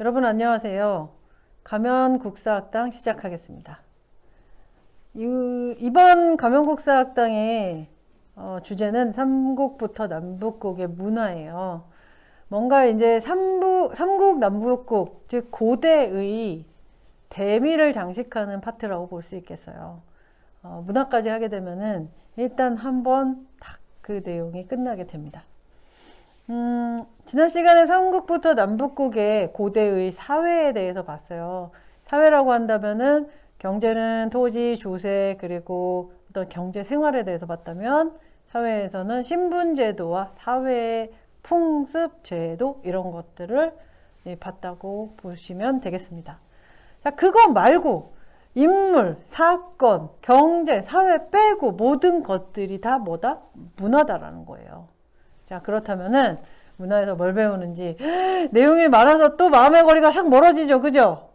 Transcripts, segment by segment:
여러분 안녕하세요. 가면국사학당 시작하겠습니다. 이번 가면국사학당의 주제는 삼국부터 남북국의 문화예요. 뭔가 이제 삼국 남북국, 즉 고대의 대미를 장식하는 파트라고 볼 수 있겠어요. 문화까지 하게 되면은 일단 한번 딱 그 내용이 끝나게 됩니다. 지난 시간에 삼국부터 남북국의 고대의 사회에 대해서 봤어요. 사회라고 한다면은 경제는 토지, 조세, 그리고 어떤 경제 생활에 대해서 봤다면 사회에서는 신분제도와 사회의 풍습, 제도 이런 것들을 봤다고 보시면 되겠습니다. 자, 그거 말고 인물, 사건, 경제, 사회 빼고 모든 것들이 다 뭐다? 문화다라는 거예요. 자, 그렇다면은 문화에서 뭘 배우는지 내용이 많아서 또 마음의 거리가 샥 멀어지죠. 그죠?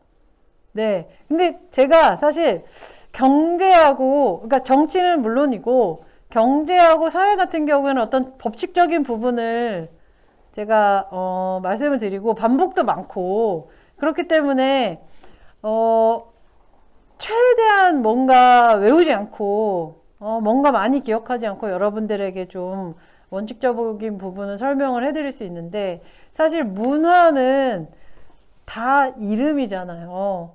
네. 근데 제가 사실 경제하고, 그러니까 정치는 물론이고 경제하고 사회 같은 경우에는 어떤 법칙적인 부분을 제가 말씀을 드리고 반복도 많고 그렇기 때문에 최대한 뭔가 외우지 않고 뭔가 많이 기억하지 않고 여러분들에게 좀 원칙적인 부분은 설명을 해드릴 수 있는데 사실 문화는 다 이름이잖아요.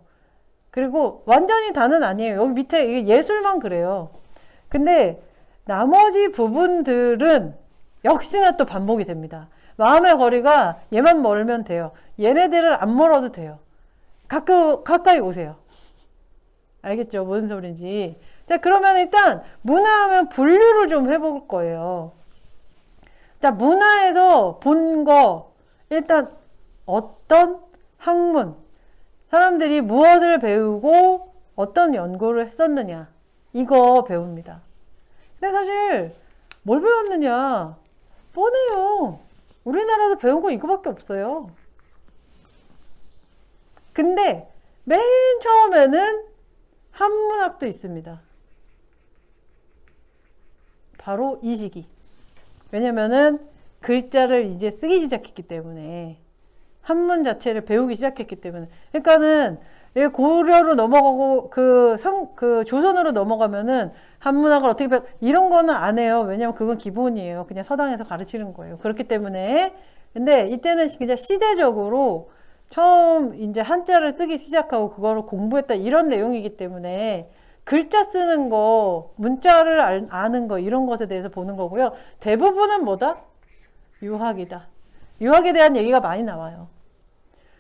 그리고 완전히 다는 아니에요. 여기 밑에 예술만 그래요. 근데 나머지 부분들은 역시나 또 반복이 됩니다. 마음의 거리가 얘만 멀면 돼요. 얘네들을 안 멀어도 돼요. 가까이 오세요. 알겠죠? 무슨 소린지. 자, 그러면 일단 문화하면 분류를 좀 해볼 거예요. 자, 문화에서 본 거, 일단 어떤 학문, 사람들이 무엇을 배우고 어떤 연구를 했었느냐, 이거 배웁니다. 근데 사실 뭘 배웠느냐, 뻔해요. 우리나라도 배운 거 이거밖에 없어요. 근데 맨 처음에는 한문학도 있습니다. 바로 이 시기. 왜냐면은 글자를 이제 쓰기 시작했기 때문에 한문 자체를 배우기 시작했기 때문에 그러니까는 고려로 넘어가고 그 조선으로 넘어가면은 한문학을 어떻게 이런 거는 안 해요. 왜냐면 그건 기본이에요. 그냥 서당에서 가르치는 거예요. 그렇기 때문에 근데 이때는 그냥 시대적으로 처음 이제 한자를 쓰기 시작하고 그거를 공부했다 이런 내용이기 때문에 글자 쓰는 거, 문자를 아는 거 이런 것에 대해서 보는 거고요. 대부분은 뭐다? 유학이다. 유학에 대한 얘기가 많이 나와요.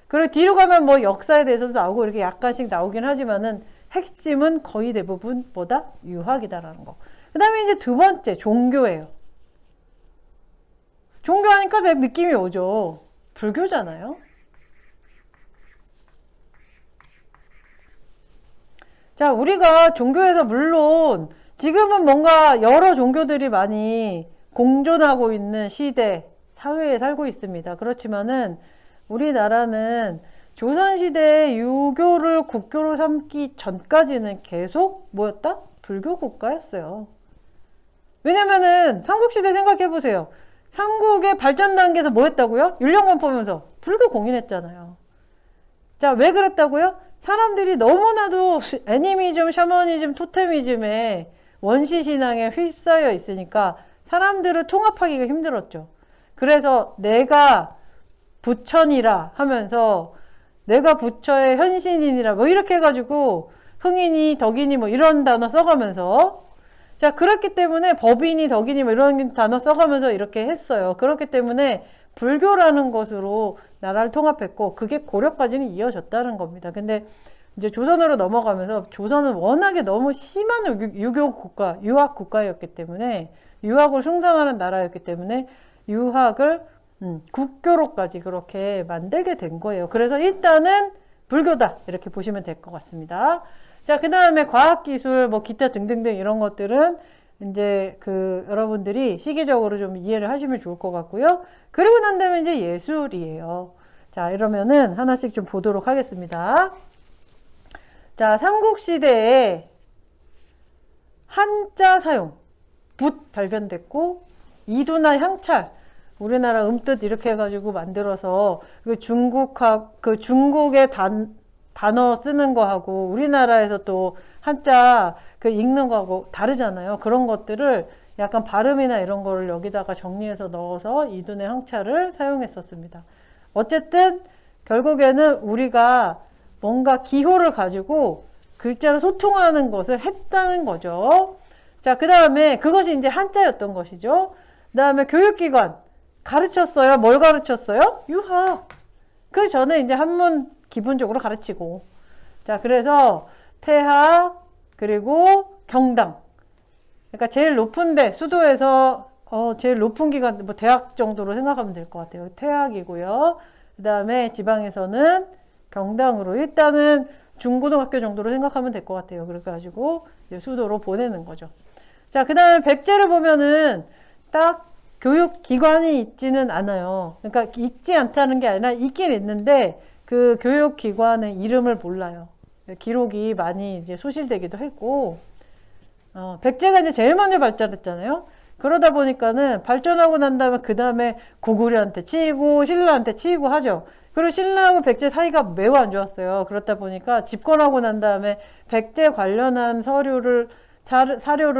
그리고 뒤로 가면 뭐 역사에 대해서도 나오고 이렇게 약간씩 나오긴 하지만은 핵심은 거의 대부분 뭐다? 유학이다라는 거. 그 다음에 이제 두 번째, 종교예요. 종교하니까 느낌이 오죠. 불교잖아요. 자, 우리가 종교에서 물론 지금은 뭔가 여러 종교들이 많이 공존하고 있는 시대, 사회에 살고 있습니다. 그렇지만은 우리나라는 조선시대에 유교를 국교로 삼기 전까지는 계속 뭐였다? 불교 국가였어요. 왜냐면은 삼국시대 생각해보세요. 삼국의 발전 단계에서 뭐 했다고요? 율령관 보면서 불교 공인했잖아요. 자, 왜 그랬다고요? 사람들이 너무나도 애니미즘, 샤머니즘, 토테미즘에 원시신앙에 휩싸여 있으니까 사람들을 통합하기가 힘들었죠. 그래서 내가 부처니라 하면서 내가 부처의 현신이니라 뭐 이렇게 해가지고 흥인이, 덕인이 뭐 이런 단어 써가면서 자, 그렇기 때문에 법인이, 덕인이 뭐 이런 단어 써가면서 이렇게 했어요. 그렇기 때문에 불교라는 것으로 나라를 통합했고 그게 고려까지는 이어졌다는 겁니다. 근데 이제 조선으로 넘어가면서 조선은 워낙에 너무 심한 유교 국가, 유학 국가였기 때문에 유학을 숭상하는 나라였기 때문에 유학을 국교로까지 그렇게 만들게 된 거예요. 그래서 일단은 불교다 이렇게 보시면 될 것 같습니다. 자, 그 다음에 과학기술 뭐 기타 등등등 이런 것들은 이제 여러분들이 시기적으로 좀 이해를 하시면 좋을 것 같고요. 그리고 난 다음에 이제 예술이에요. 자, 이러면은 하나씩 좀 보도록 하겠습니다. 자, 삼국시대에 한자 사용, 붓 발견됐고, 이도나 향찰, 우리나라 음뜻 이렇게 해가지고 만들어서 그 중국의 단어 쓰는 거하고 우리나라에서 또 한자 그 읽는 거하고 다르잖아요. 그런 것들을 약간 발음이나 이런 거를 여기다가 정리해서 넣어서 이둔의 항차를 사용했었습니다. 어쨌든 결국에는 우리가 뭔가 기호를 가지고 글자로 소통하는 것을 했다는 거죠. 자, 그 다음에 그것이 이제 한자였던 것이죠. 그 다음에 교육기관 가르쳤어요. 뭘 가르쳤어요? 유학. 그 전에 이제 한문 기본적으로 가르치고. 자, 그래서 태학 그리고 경당. 그러니까 제일 높은데 수도에서 제일 높은 기관 뭐 대학 정도로 생각하면 될 것 같아요. 태학이고요. 그 다음에 지방에서는 경당으로 일단은 중고등학교 정도로 생각하면 될 것 같아요. 그래가지고 이제 수도로 보내는 거죠. 자, 그 다음에 백제를 보면은 딱 교육기관이 있지는 않아요. 그러니까 있지 않다는 게 아니라 있긴 있는데 그 교육기관의 이름을 몰라요. 기록이 많이 이제 소실되기도 했고, 백제가 이제 제일 먼저 발전했잖아요. 그러다 보니까는 발전하고 난 다음에 그 다음에 고구려한테 치이고 신라한테 치이고 하죠. 그리고 신라하고 백제 사이가 매우 안 좋았어요. 그렇다 보니까 집권하고 난 다음에 백제 관련한 사료를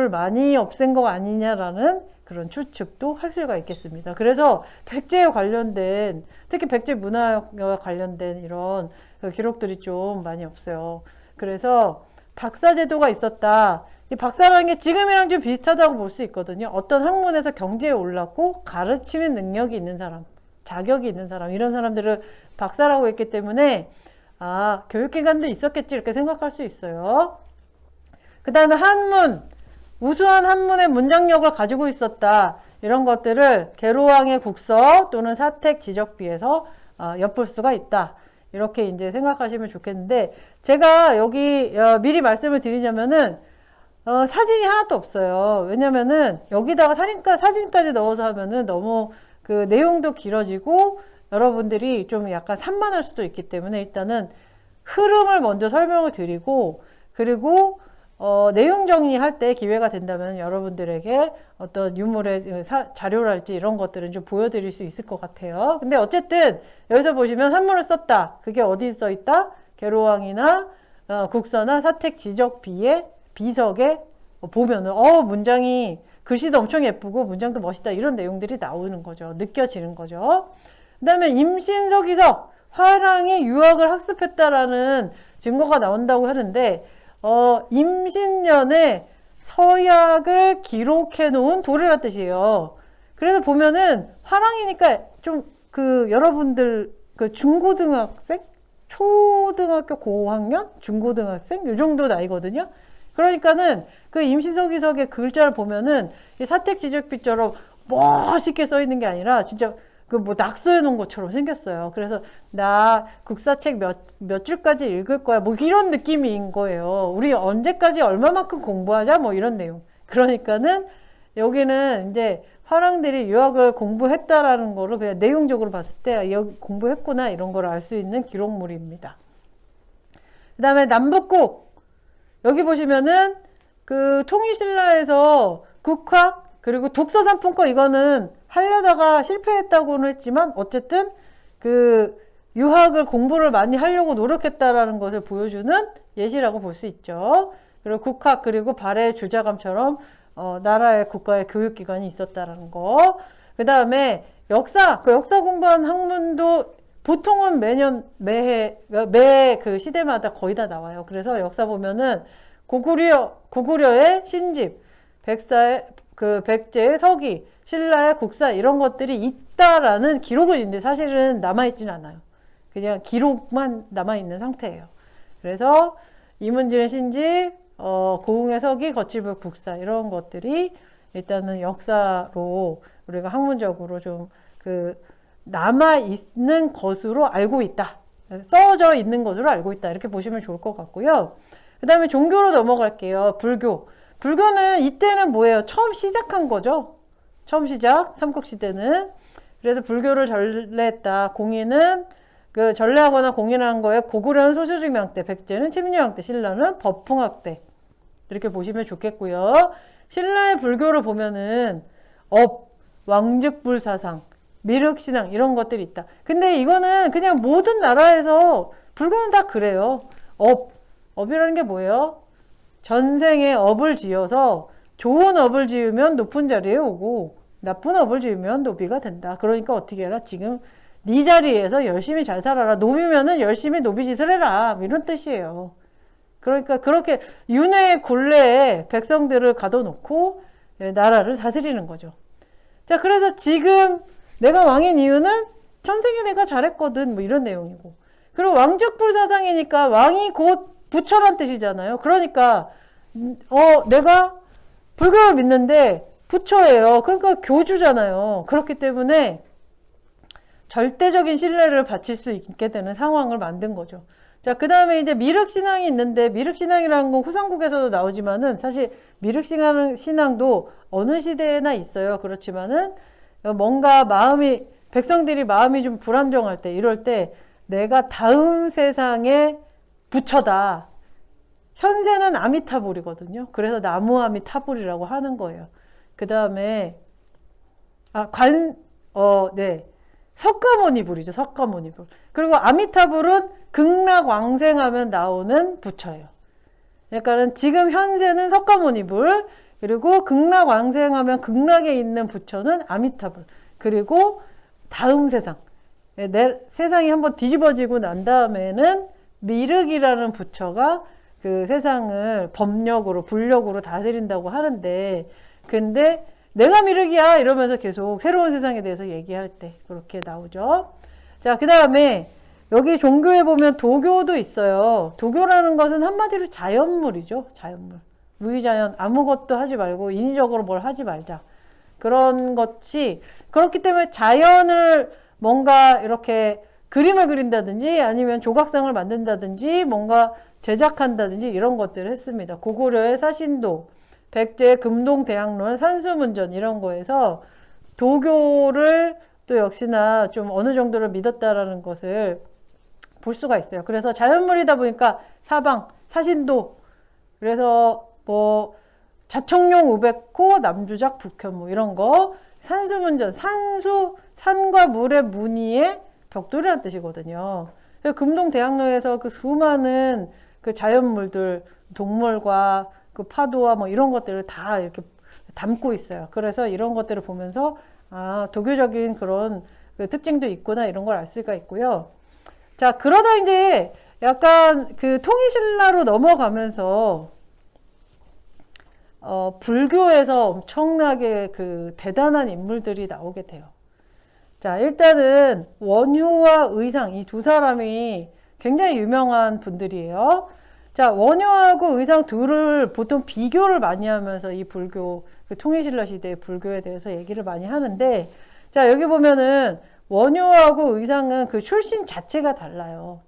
많이 없앤 거 아니냐라는 그런 추측도 할 수가 있겠습니다. 그래서 백제에 관련된, 특히 백제 문화와 관련된 이런 기록들이 좀 많이 없어요. 그래서 박사제도가 있었다. 이 박사라는 게 지금이랑 좀 비슷하다고 볼 수 있거든요. 어떤 학문에서 경지에 올랐고 가르치는 능력이 있는 사람, 자격이 있는 사람, 이런 사람들을 박사라고 했기 때문에 교육기관도 있었겠지 이렇게 생각할 수 있어요. 그 다음에 한문, 우수한 한문의 문장력을 가지고 있었다. 이런 것들을 계로왕의 국서 또는 사택 지적비에서 엿볼 수가 있다. 이렇게 이제 생각하시면 좋겠는데, 제가 여기 미리 말씀을 드리자면은 사진이 하나도 없어요. 왜냐면은 여기다가 사진까지 넣어서 하면은 너무 그 내용도 길어지고 여러분들이 좀 약간 산만할 수도 있기 때문에 일단은 흐름을 먼저 설명을 드리고, 그리고 내용 정리할 때 기회가 된다면 여러분들에게 어떤 유물의 자료랄지 이런 것들은 좀 보여드릴 수 있을 것 같아요. 근데 어쨌든 여기서 보시면 한문을 썼다. 그게 어디 써 있다? 계로왕이나 국서나 사택 지적비에 비석에 보면은 문장이 글씨도 엄청 예쁘고 문장도 멋있다 이런 내용들이 나오는 거죠. 느껴지는 거죠. 그 다음에 임신서기석 화랑이 유학을 학습했다라는 증거가 나온다고 하는데 임신년에 서약을 기록해 놓은 도래란 뜻이에요. 그래서 보면은 화랑이니까 좀 여러분들 중고등학생? 초등학교 고학년? 중고등학생? 이 정도 나이거든요. 그러니까는 그 임시서기석의 글자를 보면은 이 사택지적비처럼 멋있게 써 있는 게 아니라 진짜 낙서해 놓은 것처럼 생겼어요. 그래서 나 국사책 몇 줄까지 읽을 거야. 뭐 이런 느낌인 거예요. 우리 언제까지 얼마만큼 공부하자? 뭐 이런 내용. 그러니까는 여기는 이제 화랑들이 유학을 공부했다라는 거를 그냥 내용적으로 봤을 때 여기 공부했구나 이런 걸 알 수 있는 기록물입니다. 그 다음에 남북국. 여기 보시면은 통일신라에서 국학 그리고 독서상품권 이거는 하려다가 실패했다고는 했지만 어쨌든 유학을 공부를 많이 하려고 노력했다라는 것을 보여주는 예시라고 볼 수 있죠. 그리고 국학 그리고 발해 주자감처럼 나라의 국가의 교육기관이 있었다라는 거. 그 다음에 역사 공부한 학문도 보통은 매해 매 시대마다 거의 다 나와요. 그래서 역사 보면은 고구려의 신집, 백제의 서기, 신라의 국사 이런 것들이 있다라는 기록은 있는데 사실은 남아있지는 않아요. 그냥 기록만 남아있는 상태예요. 그래서 이문진의 신집, 고흥의 서기, 거칠부 국사 이런 것들이 일단은 역사로 우리가 학문적으로 좀 남아있는 것으로 알고 있다. 써져 있는 것으로 알고 있다. 이렇게 보시면 좋을 것 같고요. 그 다음에 종교로 넘어갈게요. 불교. 불교는 이때는 뭐예요? 처음 시작한 거죠. 처음 시작, 삼국시대는. 그래서 불교를 전래했다. 공인은 전래하거나 공인한 거에 고구려는 소수증명때, 백제는 침례왕때, 신라는 법풍학때. 이렇게 보시면 좋겠고요. 신라의 불교를 보면은 왕즉불사상, 미륵신앙 이런 것들이 있다. 근데 이거는 그냥 모든 나라에서 불교는 다 그래요. 업이라는 게 뭐예요? 전생에 업을 지어서 좋은 업을 지으면 높은 자리에 오고 나쁜 업을 지으면 노비가 된다. 그러니까 어떻게 해라? 지금 네 자리에서 열심히 잘 살아라. 노비면은 열심히 노비짓을 해라. 이런 뜻이에요. 그러니까 그렇게 윤회의 굴레에 백성들을 가둬놓고 나라를 다스리는 거죠. 자, 그래서 지금 내가 왕인 이유는 전생에 내가 잘했거든. 뭐 이런 내용이고. 그리고 왕적불사상이니까 왕이 곧 부처란 뜻이잖아요. 그러니까 내가 불교를 믿는데 부처예요. 그러니까 교주잖아요. 그렇기 때문에 절대적인 신뢰를 바칠 수 있게 되는 상황을 만든 거죠. 자, 그 다음에 이제 미륵신앙이 있는데, 미륵신앙이라는 건 후삼국에서도 나오지만은 사실 미륵신앙도 어느 시대에나 있어요. 그렇지만은 뭔가 백성들이 마음이 좀 불안정할 때, 이럴 때 내가 다음 세상의 부처다. 현세는 아미타불이거든요. 그래서 나무 아미타불이라고 하는 거예요. 그 다음에 석가모니불이죠. 석가모니불. 그리고 아미타불은 극락왕생하면 나오는 부처예요. 그러니까는 지금 현세는 석가모니불, 그리고 극락왕생하면 극락에 있는 부처는 아미타불. 그리고 다음 세상, 세상이 한번 뒤집어지고 난 다음에는 미륵이라는 부처가 그 세상을 법력으로, 불력으로 다스린다고 하는데, 근데 내가 미륵이야 이러면서 계속 새로운 세상에 대해서 얘기할 때 그렇게 나오죠. 자, 그 다음에 여기 종교에 보면 도교도 있어요. 도교라는 것은 한마디로 자연물이죠. 자연물. 무의자연, 아무것도 하지 말고 인위적으로 뭘 하지 말자. 그런 것이, 그렇기 때문에 자연을 뭔가 이렇게 그림을 그린다든지 아니면 조각상을 만든다든지 뭔가 제작한다든지 이런 것들을 했습니다. 고구려의 사신도, 백제의 금동대학론, 산수문전 이런 거에서 도교를 또 역시나 좀 어느 정도를 믿었다라는 것을 볼 수가 있어요. 그래서 자연물이다 보니까 사방, 사신도, 그래서 뭐 자청룡 우백호, 남주작 북현무 이런 거, 산수문전, 산과 물의 무늬의 벽돌이라는 뜻이거든요. 금동대학로에서 그 수많은 그 자연물들, 동물과 그 파도와 뭐 이런 것들을 다 이렇게 담고 있어요. 그래서 이런 것들을 보면서 도교적인 그런 그 특징도 있구나 이런 걸 알 수가 있고요. 자, 그러다 이제 약간 그 통일신라로 넘어가면서 불교에서 엄청나게 그 대단한 인물들이 나오게 돼요. 자, 일단은 원효와 의상, 이 두 사람이 굉장히 유명한 분들이에요. 자, 원효하고 의상 둘을 보통 비교를 많이 하면서 이 불교, 그 통일신라 시대의 불교에 대해서 얘기를 많이 하는데, 자, 여기 보면은 원효하고 의상은 그 출신 자체가 달라요.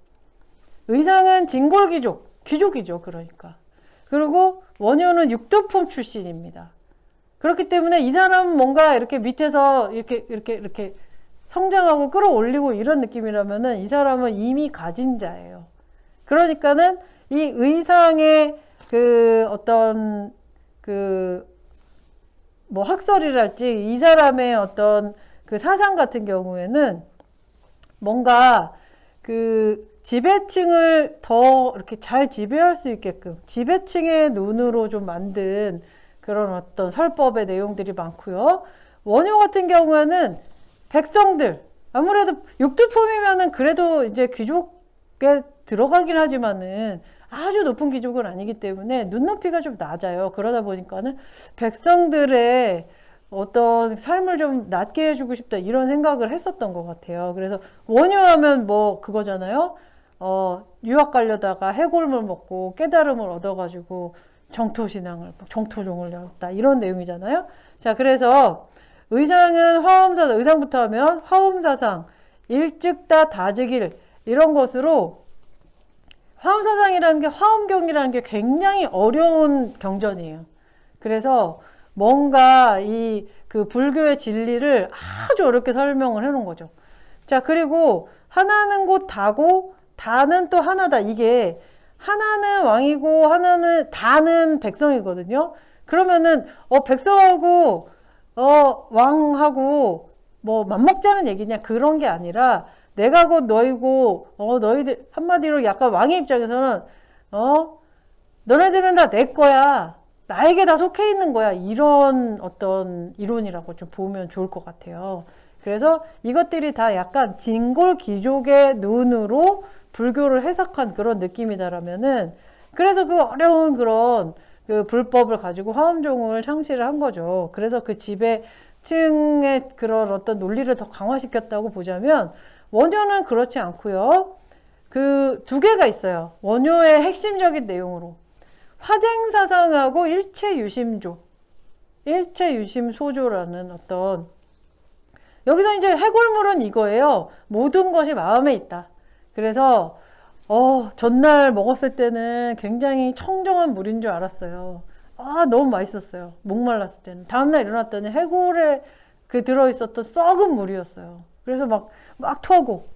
의상은 진골귀족, 귀족이죠, 그러니까. 그리고 원효는 육두품 출신입니다. 그렇기 때문에 이 사람은 뭔가 이렇게 밑에서 이렇게 성장하고 끌어올리고 이런 느낌이라면은 이 사람은 이미 가진 자예요. 그러니까는 이 의상의 그 어떤 그 뭐 학설이랄지 이 사람의 어떤 그 사상 같은 경우에는 뭔가 그 지배층을 더 이렇게 잘 지배할 수 있게끔 지배층의 눈으로 좀 만든 그런 어떤 설법의 내용들이 많고요. 원효 같은 경우에는 백성들, 아무래도 육두품이면은 그래도 이제 귀족에 들어가긴 하지만은 아주 높은 귀족은 아니기 때문에 눈높이가 좀 낮아요. 그러다 보니까는 백성들의 어떤 삶을 좀 낮게 해주고 싶다 이런 생각을 했었던 것 같아요. 그래서 원효하면 뭐 그거잖아요. 유학 가려다가 해골물 먹고 깨달음을 얻어가지고 정토종을 열었다 이런 내용이잖아요. 자, 그래서 의상은 화엄사상, 의상부터 하면 화엄사상, 일즉다 다즉일 이런 것으로 화엄사상이라는 게 화엄경이라는 게 굉장히 어려운 경전이에요. 그래서 뭔가 이 그 불교의 진리를 아주 어렵게 설명을 해놓은 거죠. 자, 그리고 하나는 곧 다고 다는 또 하나다. 이게 하나는 왕이고 하나는 다는 백성이거든요. 그러면은 백성하고 왕하고 뭐 맘먹자는 얘기냐 그런 게 아니라 내가 곧 너희고 너희들 한마디로 약간 왕의 입장에서는 너네들은 다 내 거야. 나에게 다 속해 있는 거야. 이런 어떤 이론이라고 좀 보면 좋을 것 같아요. 그래서 이것들이 다 약간 진골 귀족의 눈으로 불교를 해석한 그런 느낌이다라면은 그래서 그 어려운 그런 그 불법을 가지고 화엄종을 창시를 한 거죠. 그래서 그 지배층의 그런 어떤 논리를 더 강화시켰다고 보자면 원효는 그렇지 않고요. 그 두 개가 있어요. 원효의 핵심적인 내용으로 화쟁사상하고 일체유심조, 일체유심소조라는 어떤 여기서 이제 해골물은 이거예요. 모든 것이 마음에 있다. 그래서 전날 먹었을 때는 굉장히 청정한 물인 줄 알았어요. 너무 맛있었어요. 목말랐을 때는. 다음날 일어났더니 해골에 그 들어있었던 썩은 물이었어요. 그래서 막 토하고.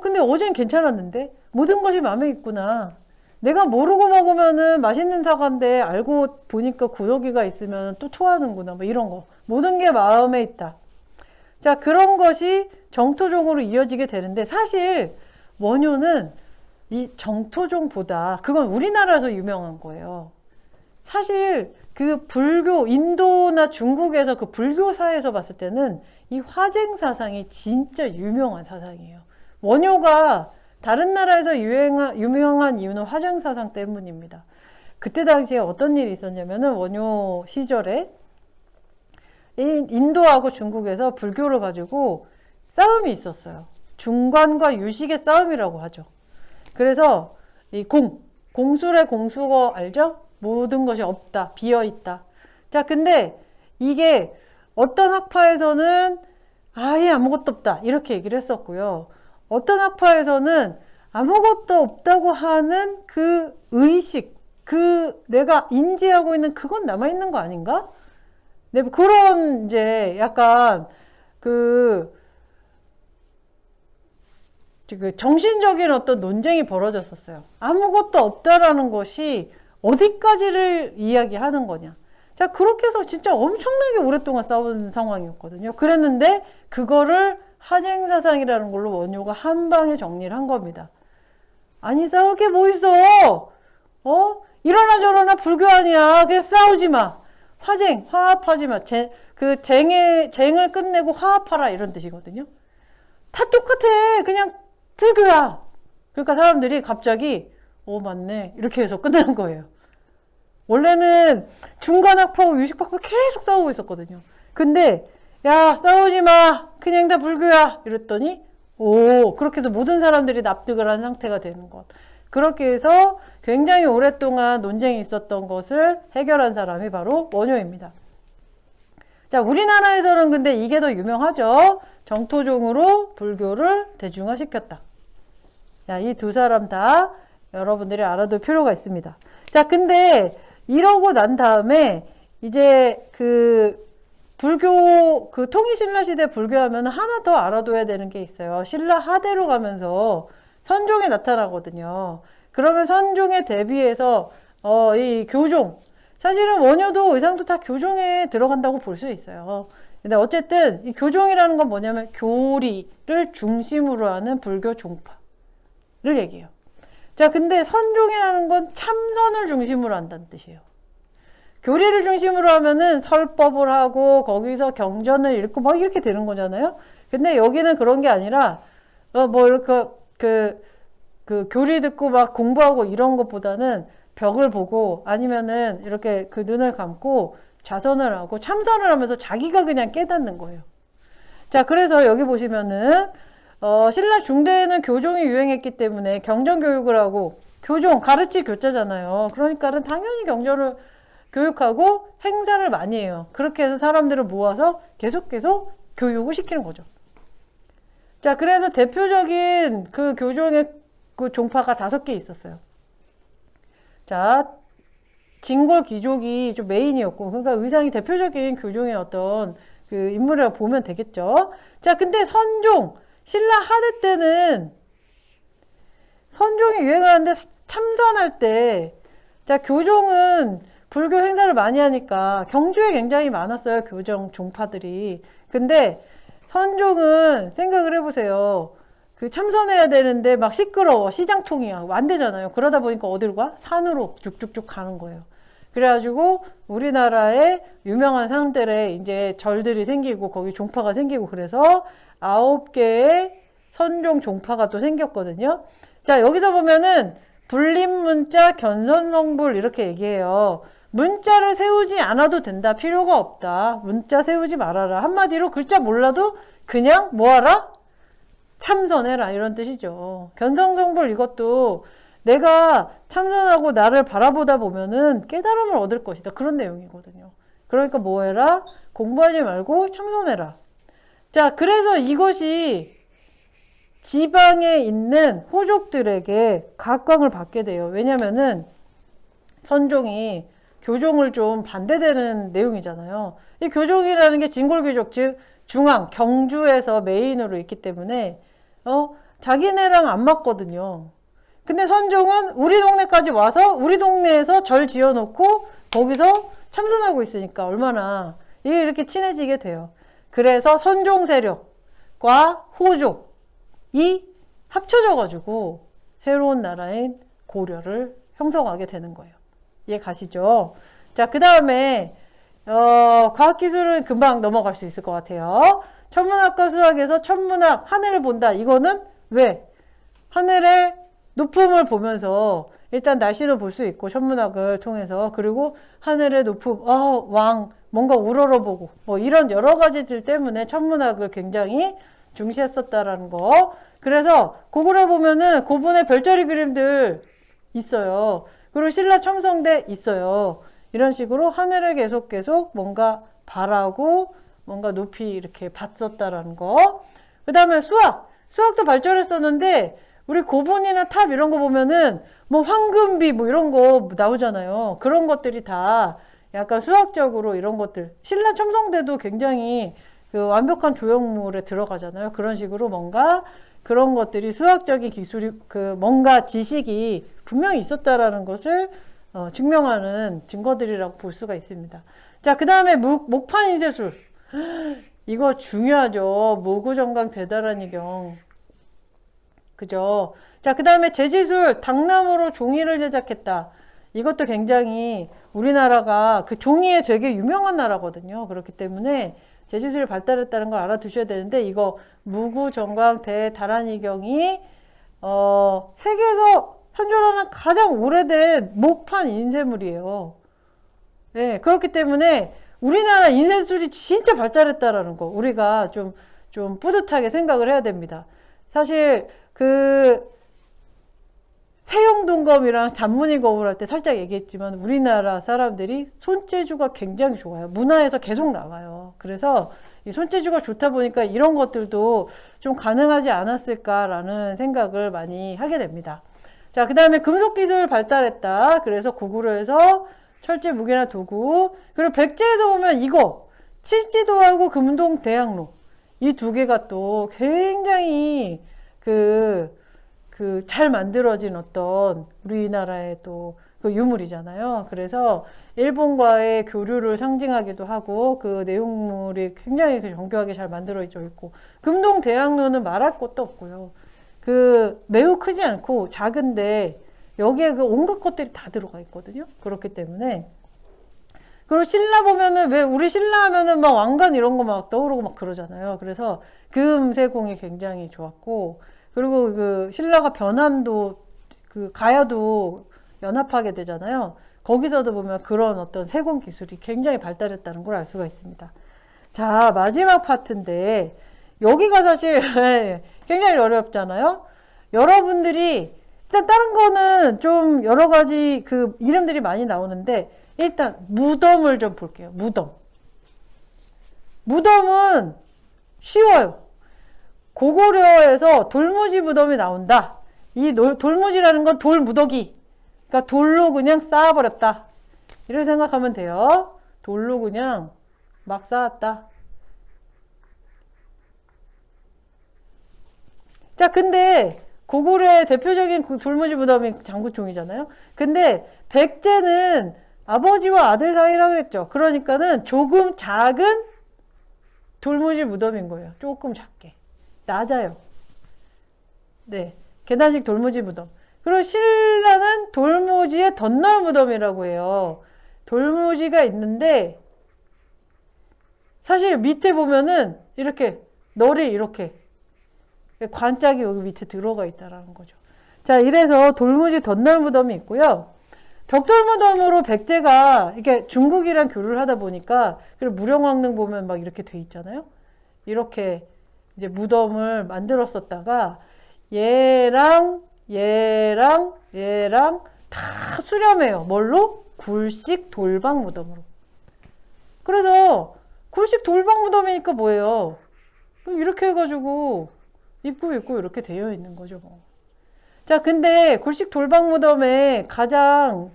근데 어제는 괜찮았는데? 모든 것이 마음에 있구나. 내가 모르고 먹으면은 맛있는 사과인데 알고 보니까 구더기가 있으면 또 토하는구나. 뭐 이런 거. 모든 게 마음에 있다. 자, 그런 것이 정토종으로 이어지게 되는데 사실 원효는 이 정토종보다 그건 우리나라에서 유명한 거예요. 사실 그 불교, 인도나 중국에서 그 불교사에서 봤을 때는 이 화쟁 사상이 진짜 유명한 사상이에요. 원효가 다른 나라에서 유명한 이유는 화쟁 사상 때문입니다. 그때 당시에 어떤 일이 있었냐면은 원효 시절에 인도하고 중국에서 불교를 가지고 싸움이 있었어요. 중관과 유식의 싸움이라고 하죠. 그래서 이 공술의 공수거 알죠? 모든 것이 없다, 비어있다. 자, 근데 이게 어떤 학파에서는 아예 아무것도 없다 이렇게 얘기를 했었고요. 어떤 학파에서는 아무것도 없다고 하는 그 의식, 그 내가 인지하고 있는 그건 남아있는 거 아닌가? 네, 그런 이제 약간 그 정신적인 어떤 논쟁이 벌어졌었어요. 아무것도 없다라는 것이 어디까지를 이야기하는 거냐. 자, 그렇게 해서 진짜 엄청나게 오랫동안 싸운 상황이었거든요. 그랬는데 그거를 화쟁사상이라는 걸로 원효가 한 방에 정리를 한 겁니다. 아니, 싸울 게 뭐 있어? 이러나 저러나 불교 아니야. 그냥 싸우지 마. 화쟁, 화합하지 마. 쟁을 끝내고 화합하라 이런 뜻이거든요. 다 똑같아. 그냥 불교야. 그러니까 사람들이 갑자기 맞네 이렇게 해서 끝나는 거예요. 원래는 중간학파하고 유식학파 계속 싸우고 있었거든요. 근데 야, 싸우지 마. 그냥 다 불교야. 이랬더니 그렇게 해서 모든 사람들이 납득을 한 상태가 되는 것. 그렇게 해서 굉장히 오랫동안 논쟁이 있었던 것을 해결한 사람이 바로 원효입니다. 자, 우리나라에서는 근데 이게 더 유명하죠. 정토종으로 불교를 대중화시켰다. 자, 이 두 사람 다 여러분들이 알아둘 필요가 있습니다. 자, 근데 이러고 난 다음에 이제 그 불교, 그 통일신라시대 불교하면 하나 더 알아둬야 되는 게 있어요. 신라 하대로 가면서 선종에 나타나거든요. 그러면 선종에 대비해서 이 교종, 사실은 원효도 의상도 다 교종에 들어간다고 볼 수 있어요. 근데 어쨌든 이 교종이라는 건 뭐냐면 교리를 중심으로 하는 불교 종파를 얘기해요. 자, 근데 선종이라는 건 참선을 중심으로 한다는 뜻이에요. 교리를 중심으로 하면은 설법을 하고 거기서 경전을 읽고 막 이렇게 되는 거잖아요. 근데 여기는 그런 게 아니라 뭐 이렇게 그 교리 듣고 막 공부하고 이런 것보다는 벽을 보고 아니면은 이렇게 그 눈을 감고 좌선을 하고 참선을 하면서 자기가 그냥 깨닫는 거예요. 자, 그래서 여기 보시면은 신라 중대에는 교종이 유행했기 때문에 경전 교육을 하고 교종 가르치 교자잖아요. 그러니까는 당연히 경전을 교육하고 행사를 많이 해요. 그렇게 해서 사람들을 모아서 계속 교육을 시키는 거죠. 자, 그래서 대표적인 그 교종의 그 종파가 5개 있었어요. 자, 진골 귀족이 좀 메인이었고, 그러니까 의상이 대표적인 교종의 어떤 그 인물이라고 보면 되겠죠. 자, 근데 선종, 신라 하대 때는 선종이 유행하는데 참선할 때, 자, 교종은 불교 행사를 많이 하니까 경주에 굉장히 많았어요. 교정 종파들이. 근데 선종은 생각을 해보세요. 그 참선해야 되는데 막 시끄러워. 시장통이야. 안 되잖아요. 그러다 보니까 어디로 가? 산으로 쭉쭉쭉 가는 거예요. 그래가지고 우리나라에 유명한 산들에 이제 절들이 생기고 거기 종파가 생기고 그래서 9개의 선종 종파가 또 생겼거든요. 자, 여기서 보면은 불림문자 견선성불 이렇게 얘기해요. 문자를 세우지 않아도 된다. 필요가 없다. 문자 세우지 말아라. 한마디로 글자 몰라도 그냥 뭐하라? 참선해라. 이런 뜻이죠. 견성성불 이것도 내가 참선하고 나를 바라보다 보면은 깨달음을 얻을 것이다. 그런 내용이거든요. 그러니까 뭐 해라? 공부하지 말고 참선해라. 자, 그래서 이것이 지방에 있는 호족들에게 각광을 받게 돼요. 왜냐면은 선종이 교종을 좀 반대되는 내용이잖아요. 이 교종이라는 게 진골귀족, 즉 중앙, 경주에서 메인으로 있기 때문에 자기네랑 안 맞거든요. 근데 선종은 우리 동네까지 와서 우리 동네에서 절 지어놓고 거기서 참선하고 있으니까 얼마나 이렇게 친해지게 돼요. 그래서 선종 세력과 호족이 합쳐져가지고 새로운 나라인 고려를 형성하게 되는 거예요. 이해 가시죠? 자, 그 다음에 과학기술은 금방 넘어갈 수 있을 것 같아요. 천문학과 수학에서 천문학, 하늘을 본다. 이거는 왜? 하늘의 높음을 보면서 일단 날씨도 볼 수 있고 천문학을 통해서 그리고 하늘의 높음, 왕, 뭔가 우러러보고 뭐 이런 여러 가지들 때문에 천문학을 굉장히 중시했었다라는 거. 그래서 고구려 보면은 고분의 별자리 그림들 있어요. 그리고 신라 첨성대 있어요. 이런 식으로 하늘을 계속 뭔가 바라고 뭔가 높이 이렇게 봤었다라는 거. 그 다음에 수학도 발전했었는데 우리 고분이나 탑 이런 거 보면은 뭐 황금비 뭐 이런 거 나오잖아요. 그런 것들이 다 약간 수학적으로 이런 것들. 신라 첨성대도 굉장히 그 완벽한 조형물에 들어가잖아요. 그런 식으로 뭔가 그런 것들이 수학적인 기술이 그 뭔가 지식이 분명히 있었다라는 것을 증명하는 증거들이라고 볼 수가 있습니다. 자, 그 다음에 목판 인쇄술. 이거 중요하죠. 모구정강 대다란이경. 그죠? 자, 그 다음에 제지술. 당나무로 종이를 제작했다. 이것도 굉장히 우리나라가 그 종이에 되게 유명한 나라거든요. 그렇기 때문에 제지술이 발달했다는 걸 알아두셔야 되는데 이거 무구정강 대다란이경이 세계에서 현존하는 가장 오래된 목판 인쇄물이에요. 네, 그렇기 때문에 우리나라 인쇄술이 진짜 발달했다라는 거 우리가 좀 뿌듯하게 생각을 해야 됩니다. 사실 그 세용동검이랑 잔무늬 거울 할 때 살짝 얘기했지만 우리나라 사람들이 손재주가 굉장히 좋아요. 문화에서 계속 나와요. 그래서 이 손재주가 좋다 보니까 이런 것들도 좀 가능하지 않았을까라는 생각을 많이 하게 됩니다. 자, 그 다음에 금속기술 발달했다. 그래서 고구려에서 철제 무게나 도구. 그리고 백제에서 보면 이거 칠지도하고 금동대학로 이 두 개가 또 굉장히 잘 만들어진 어떤 우리나라의 또 그 유물이잖아요. 그래서 일본과의 교류를 상징하기도 하고 그 내용물이 굉장히 정교하게 잘 만들어져 있고 금동대학로는 말할 것도 없고요. 그 매우 크지 않고 작은데 여기에 그 온갖 것들이 다 들어가 있거든요. 그렇기 때문에 그리고 신라 보면은 왜 우리 신라 하면은 막 왕관 이런 거 막 떠오르고 막 그러잖아요. 그래서 금세공이 굉장히 좋았고 그리고 그 신라가 변환도 그 가야도 연합하게 되잖아요. 거기서도 보면 그런 어떤 세공 기술이 굉장히 발달했다는 걸 알 수가 있습니다. 자, 마지막 파트인데 여기가 사실 굉장히 어렵잖아요. 여러분들이 일단 다른 거는 좀 여러 가지 그 이름들이 많이 나오는데 일단 무덤을 좀 볼게요. 무덤은 쉬워요. 고구려에서 돌무지 무덤이 나온다. 이 돌무지라는 건 돌무더기. 그러니까 돌로 그냥 쌓아버렸다. 이렇게 생각하면 돼요. 돌로 그냥 막 쌓았다. 자, 근데 고구려의 대표적인 돌무지 무덤이 장구총이잖아요. 근데 백제는 아버지와 아들 사이라고 그랬죠. 그러니까는 조금 작은 돌무지 무덤인 거예요. 조금 작게. 낮아요. 네. 계단식 돌무지 무덤. 그리고 신라는 돌무지의 덧널 무덤이라고 해요. 돌무지가 있는데, 사실 밑에 보면은 이렇게 널이 이렇게 관짝이 여기 밑에 들어가 있다라는 거죠. 자, 이래서 돌무지 덧널 무덤이 있고요. 벽돌 무덤으로 백제가 이게 중국이랑 교류를 하다 보니까, 그리고 무령왕릉 보면 막 이렇게 돼 있잖아요. 이렇게 이제 무덤을 만들었었다가 얘랑 다 수렴해요. 뭘로? 굴식 돌방 무덤으로. 그래서 굴식 돌방 무덤이니까 뭐예요? 이렇게 해가지고 입구 이렇게 되어 있는 거죠. 뭐. 자, 근데 굴식 돌방 무덤의 가장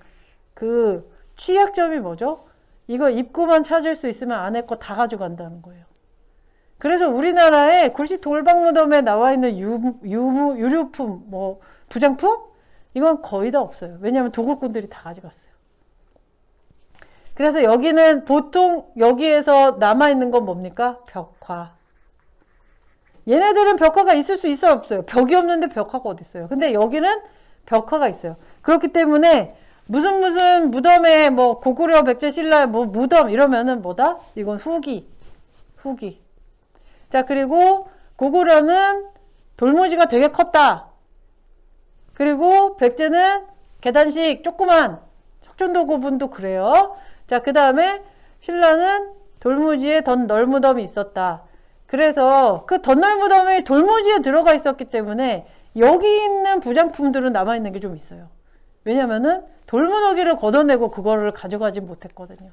그 취약점이 뭐죠? 이거 입구만 찾을 수 있으면 안에 거 다 가져간다는 거예요. 그래서 우리나라에 굴식 돌방 무덤에 나와 있는 유류품, 뭐 부장품? 이건 거의 다 없어요. 왜냐하면 도굴꾼들이 다 가져갔어요. 그래서 여기는 보통 여기에서 남아있는 건 뭡니까? 벽화. 얘네들은 벽화가 있을 수 있어요? 없어요? 벽이 없는데 벽화가 어디 있어요? 근데 여기는 벽화가 있어요. 그렇기 때문에 무슨 무덤에 뭐 고구려 백제 신라의 뭐 무덤 이러면은 뭐다? 이건 후기. 자, 그리고 고구려는 돌무지가 되게 컸다. 그리고 백제는 계단식 조그만 석촌도 고분도 그래요. 자, 그 다음에 신라는 돌무지에 덧널 무덤이 있었다. 그래서 그 덧널 무덤이 돌무지에 들어가 있었기 때문에 여기 있는 부장품들은 남아있는 게 좀 있어요. 왜냐면은 돌무더기를 걷어내고 그거를 가져가지 못했거든요.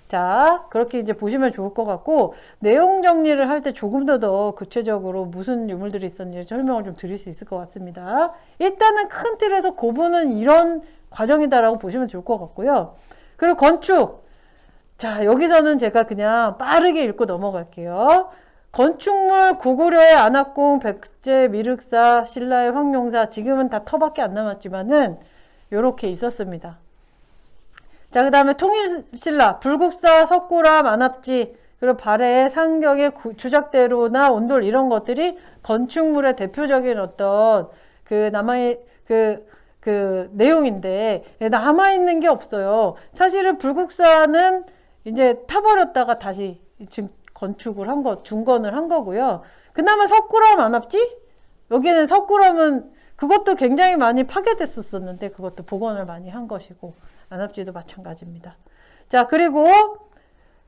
자, 그렇게 이제 보시면 좋을 것 같고, 내용 정리를 할 때 조금 더 구체적으로 무슨 유물들이 있었는지 설명을 좀 드릴 수 있을 것 같습니다. 일단은 큰 틀에서 고분은 이런 과정이다라고 보시면 좋을 것 같고요. 그리고 건축. 자, 여기서는 제가 그냥 빠르게 읽고 넘어갈게요. 건축물 고구려의 안압궁, 백제 미륵사, 신라의 황룡사, 지금은 다 터밖에 안 남았지만은 요렇게 있었습니다. 자, 그 다음에 통일신라, 불국사, 석굴암, 안압지, 그리고 발해, 상경의 주작대로나 온돌 이런 것들이 건축물의 대표적인 어떤 그 내용인데 남아있는 게 없어요. 사실은 불국사는 이제 타버렸다가 다시 지금 건축을 한 거, 중건을 한 거고요. 그나마 석굴암 안압지? 여기는 석굴암은 그것도 굉장히 많이 파괴됐었는데 그것도 복원을 많이 한 것이고 안압지도 마찬가지입니다. 자, 그리고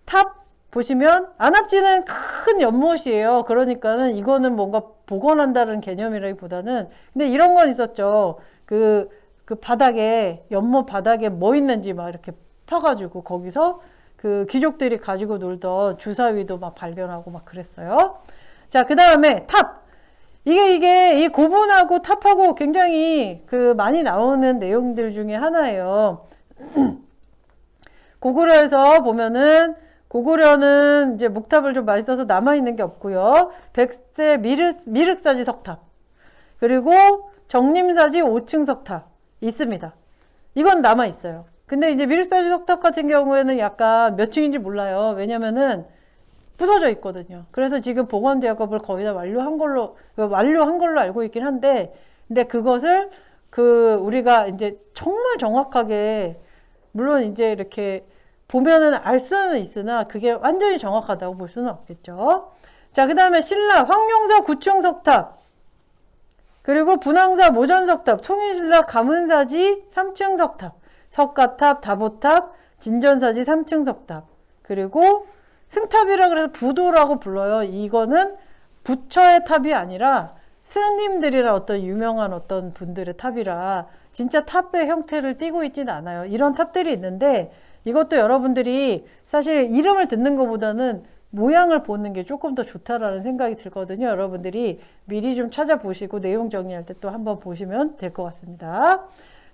탑 보시면 안압지는 큰 연못이에요. 그러니까는 이거는 뭔가 복원한다는 개념이라기보다는 근데 이런 건 있었죠. 그 바닥에 연못 바닥에 뭐 있는지 막 이렇게 파가지고 거기서 그 귀족들이 가지고 놀던 주사위도 막 발견하고 막 그랬어요. 자, 그 다음에 탑. 이게 이 고분하고 탑하고 굉장히 그 많이 나오는 내용들 중에 하나예요. 고구려에서 보면은 고구려는 이제 목탑을 좀 많이 써서 남아있는 게 없고요. 백제 미륵사지 석탑. 그리고 정림사지 5층 석탑 있습니다. 이건 남아있어요. 근데 이제 미륵사지 석탑 같은 경우에는 약간 몇 층인지 몰라요. 왜냐면은 부서져 있거든요. 그래서 지금 복원 작업을 거의 다 완료한 걸로 알고 있긴 한데, 근데 그것을 우리가 이제 정말 정확하게, 물론 이제 이렇게 보면은 알 수는 있으나 그게 완전히 정확하다고 볼 수는 없겠죠. 자, 그 다음에 신라 황룡사 9층 석탑, 그리고 분황사 모전석탑, 통일신라 감은사지 3층 석탑, 석가탑, 다보탑, 진전사지 3층 석탑, 그리고 승탑이라 그래서 부도라고 불러요. 이거는 부처의 탑이 아니라 스님들이라 어떤 유명한 어떤 분들의 탑이라 진짜 탑의 형태를 띠고 있지는 않아요. 이런 탑들이 있는데 이것도 여러분들이 사실 이름을 듣는 것보다는 모양을 보는 게 조금 더 좋다라는 생각이 들거든요. 여러분들이 미리 좀 찾아보시고 내용 정리할 때 또 한번 보시면 될 것 같습니다.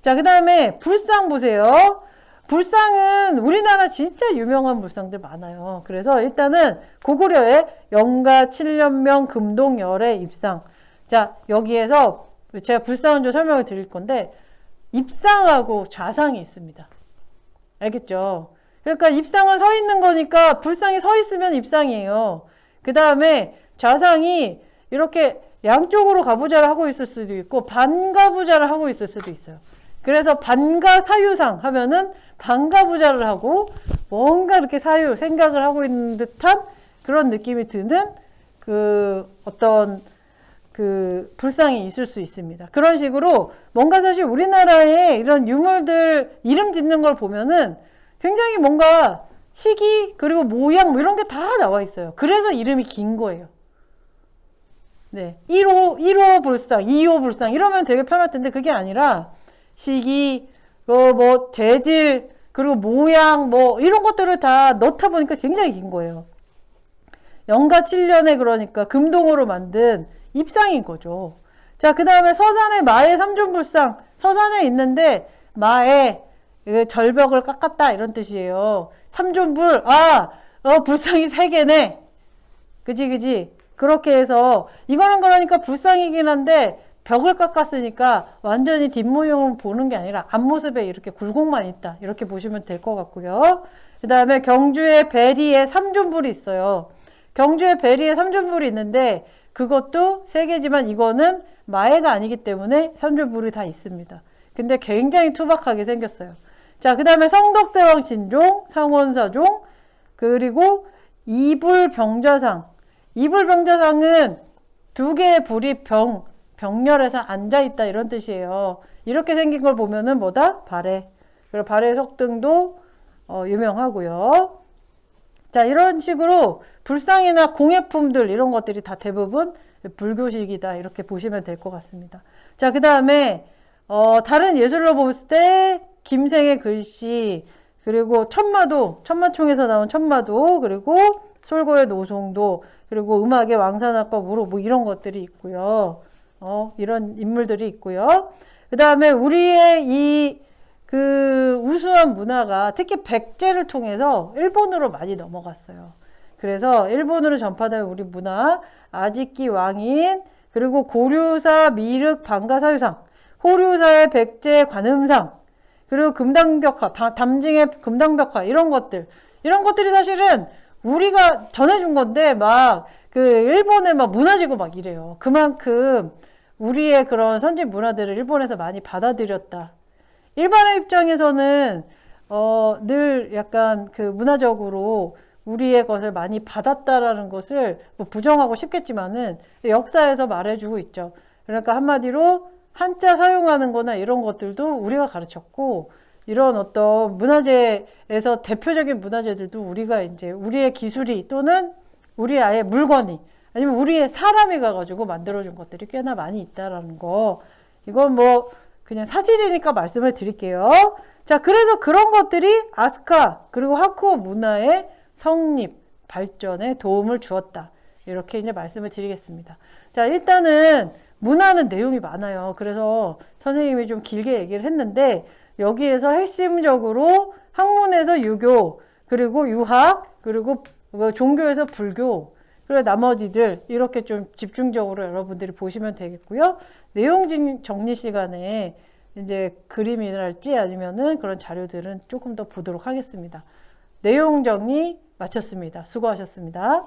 자, 그 다음에 불상 보세요. 불상은 우리나라 진짜 유명한 불상들 많아요. 그래서 일단은 고구려의 영가 7년명 금동열의 입상. 자, 여기에서 제가 불상은 좀 설명을 드릴 건데 입상하고 좌상이 있습니다. 알겠죠? 그러니까 입상은 서 있는 거니까 불상이 서 있으면 입상이에요. 그 다음에 좌상이 이렇게 양쪽으로 가부좌를 하고 있을 수도 있고 반가부좌를 하고 있을 수도 있어요. 그래서 반가사유상 하면은 반가부좌를 하고 뭔가 이렇게 사유 생각을 하고 있는 듯한 그런 느낌이 드는 그 어떤 그 불상이 있을 수 있습니다. 그런 식으로 뭔가 사실 우리나라의 이런 유물들 이름 짓는 걸 보면은 굉장히 뭔가 시기 그리고 모양 뭐 이런 게 다 나와 있어요. 그래서 이름이 긴 거예요. 네, 1호 불상, 2호 불상 이러면 되게 편할 텐데 그게 아니라 시기, 뭐 재질, 그리고 모양 뭐 이런 것들을 다 넣다 보니까 굉장히 긴 거예요. 영가 7년에 그러니까 금동으로 만든 입상인 거죠. 자, 그 다음에 서산의 마의 삼존불상. 서산에 있는데 마의 절벽을 깎았다 이런 뜻이에요. 삼존불, 불상이 3개네. 그지. 그렇게 해서 이거는 그러니까 불상이긴 한데 벽을 깎았으니까 완전히 뒷모형을 보는 게 아니라 앞모습에 이렇게 굴곡만 있다. 이렇게 보시면 될 것 같고요. 그 다음에 경주의 베리에 삼존불이 있어요. 경주의 베리에 삼존불이 있는데 그것도 3개지만 이거는 마애가 아니기 때문에 삼존불이 다 있습니다. 근데 굉장히 투박하게 생겼어요. 자, 그 다음에 성덕대왕 신종, 상원사종, 그리고 이불병좌상. 이불병좌상은 2개의 불이 병렬해서 앉아있다 이런 뜻이에요. 이렇게 생긴 걸 보면은 뭐다? 발해. 그리고 발해 석등도 유명하고요. 자, 이런 식으로 불상이나 공예품들 이런 것들이 다 대부분 불교식이다 이렇게 보시면 될 것 같습니다. 자, 그 다음에 다른 예술로 봤을 때 김생의 글씨, 그리고 천마총에서 나온 천마도, 그리고 솔고의 노송도, 그리고 음악의 왕산악과 우로 뭐 이런 것들이 있고요. 이런 인물들이 있고요. 그 다음에 우리의 이 그 우수한 문화가 특히 백제를 통해서 일본으로 많이 넘어갔어요. 그래서 일본으로 전파된 우리 문화, 아지키 왕인, 그리고 고류사 미륵 방가사유상, 호류사의 백제 관음상, 그리고 금당벽화, 담징의 금당벽화 이런 것들이 사실은 우리가 전해준 건데 막 그 일본에 막 무너지고 막 이래요. 그만큼 우리의 그런 선진 문화들을 일본에서 많이 받아들였다. 일반의 입장에서는 늘 약간 그 문화적으로 우리의 것을 많이 받았다라는 것을 뭐 부정하고 싶겠지만은 역사에서 말해주고 있죠. 그러니까 한마디로 한자 사용하는 거나 이런 것들도 우리가 가르쳤고, 이런 어떤 문화재에서 대표적인 문화재들도 우리가 이제 우리의 기술이 또는 우리의 아예 물건이 아니면 우리의 사람이 가가지고 만들어준 것들이 꽤나 많이 있다라는 거. 이건 뭐 그냥 사실이니까 말씀을 드릴게요. 자, 그래서 그런 것들이 아스카 그리고 하쿠오 문화의 성립, 발전에 도움을 주었다. 이렇게 이제 말씀을 드리겠습니다. 자, 일단은 문화는 내용이 많아요. 그래서 선생님이 좀 길게 얘기를 했는데 여기에서 핵심적으로 학문에서 유교, 그리고 유학, 그리고 종교에서 불교, 그리고 나머지들 이렇게 좀 집중적으로 여러분들이 보시면 되겠고요. 내용 정리 시간에 이제 그림이랄지 아니면은 그런 자료들은 조금 더 보도록 하겠습니다. 내용 정리 마쳤습니다. 수고하셨습니다.